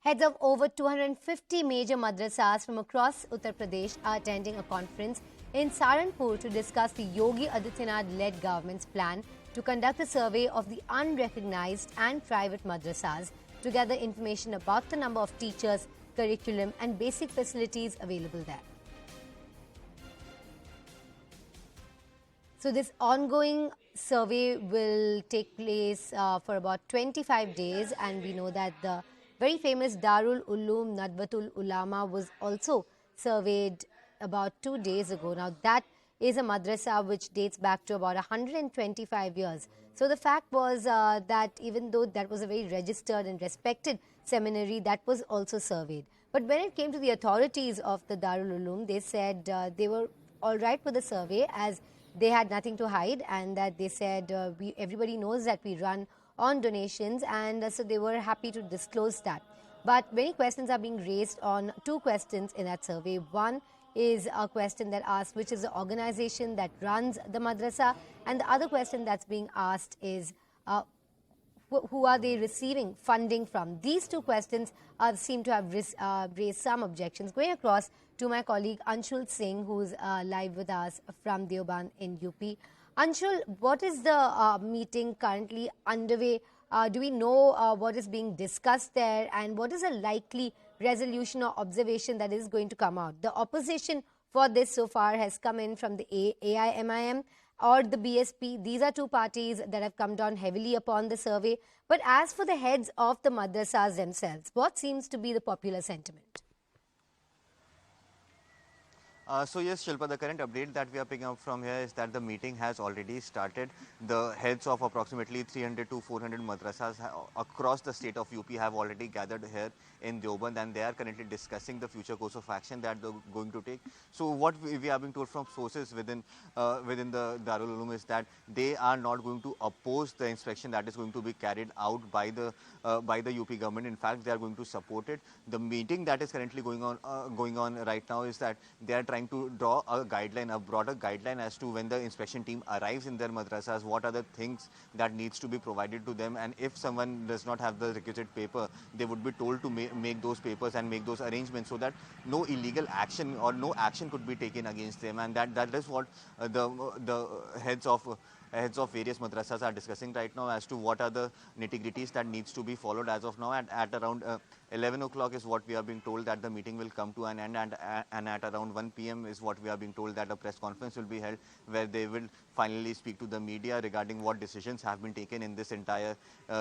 Heads of over 250 major madrasas from across Uttar Pradesh are attending a conference in Saharanpur to discuss the Yogi Adityanath-led government's plan to conduct a survey of the unrecognized and private madrasas to gather information about the number of teachers, curriculum and basic facilities available there. So this ongoing survey will take place for about 25 days, and we know that the very famous Darul Ulum Deoband was also surveyed about 2 days ago. Now that is a madrasa which dates back to about 125 years. So the fact was that even though that was a very registered and respected seminary, that was also surveyed. But when it came to the authorities of the Darul Ulum, they said they were all right with the survey as they had nothing to hide, and that they said everybody knows that we run on donations, and so they were happy to disclose that. But many questions are being raised on two questions in that survey. One is a question that asks which is the organization that runs the madrasa, and the other question that's being asked is who are they receiving funding from? These two questions seem to have raised some objections. Going across to my colleague Anshul Singh, who's live with us from Deoband in UP. Anshul, what is the meeting currently underway? Do we know what is being discussed there, and what is a likely resolution or observation that is going to come out? The opposition for this so far has come in from the AIMIM or the BSP. These are two parties that have come down heavily upon the survey. But as for the heads of the madrasas themselves, what seems to be the popular sentiment? So yes, Shilpa, the current update that we are picking up from here is that the meeting has already started. The heads of approximately 300 to 400 madrasas across the state of UP have already gathered here in Deoband, and they are currently discussing the future course of action that they're going to take. So what we are being told from sources within the Darul Ulum is that they are not going to oppose the inspection that is going to be carried out by the UP government. In fact, they are going to support it. The meeting that is currently going on right now is that they are trying to draw a guideline, a broader guideline as to when the inspection team arrives in their madrasas, what are the things that needs to be provided to them, and if someone does not have the requisite paper, they would be told to make those papers and make those arrangements so that no illegal action or no action could be taken against them. And that is what the heads of various madrasas are discussing right now as to what are the nitty-gritties that needs to be followed as of now. At around 11 o'clock is what we are being told that the meeting will come to an end, and at around 1 p.m. is what we are being told that a press conference will be held where they will finally speak to the media regarding what decisions have been taken in this entire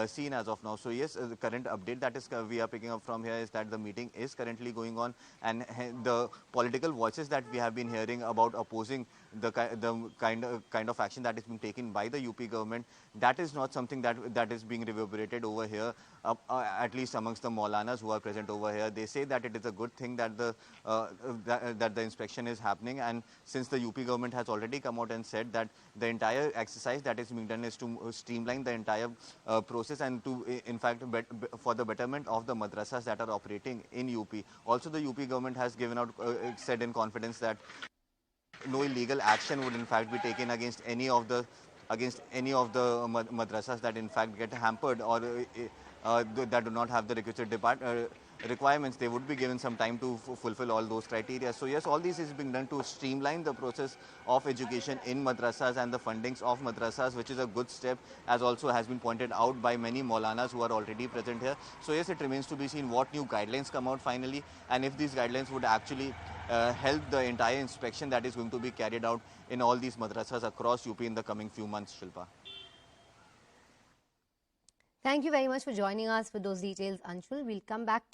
scene as of now. So yes, the current update that is we are picking up from here is that the meeting is currently going on, and the political voices that we have been hearing about opposing the kind of action that is being taken by the UP government, that is not something that is being reverberated over here, at least amongst the Maulanas who are present over here. They say that it is a good thing that the inspection is happening, and since the UP government has already come out and said that the entire exercise that is being done is to streamline the entire process and to in fact for the betterment of the madrasas that are operating in UP. Also, the UP government has given out said in confidence that no illegal action would in fact be taken against any of the madrasas that in fact get hampered or that do not have the requisite requirements. They would be given some time to fulfill all those criteria. So yes, all this is being done to streamline the process of education in madrasas and the fundings of madrasas, which is a good step, as also has been pointed out by many Maulanas who are already present here. So yes, it remains to be seen what new guidelines come out finally, and if these guidelines would actually help the entire inspection that is going to be carried out in all these madrasas across UP in the coming few months, Shilpa. Thank you very much for joining us for those details, Anshul. We'll come back to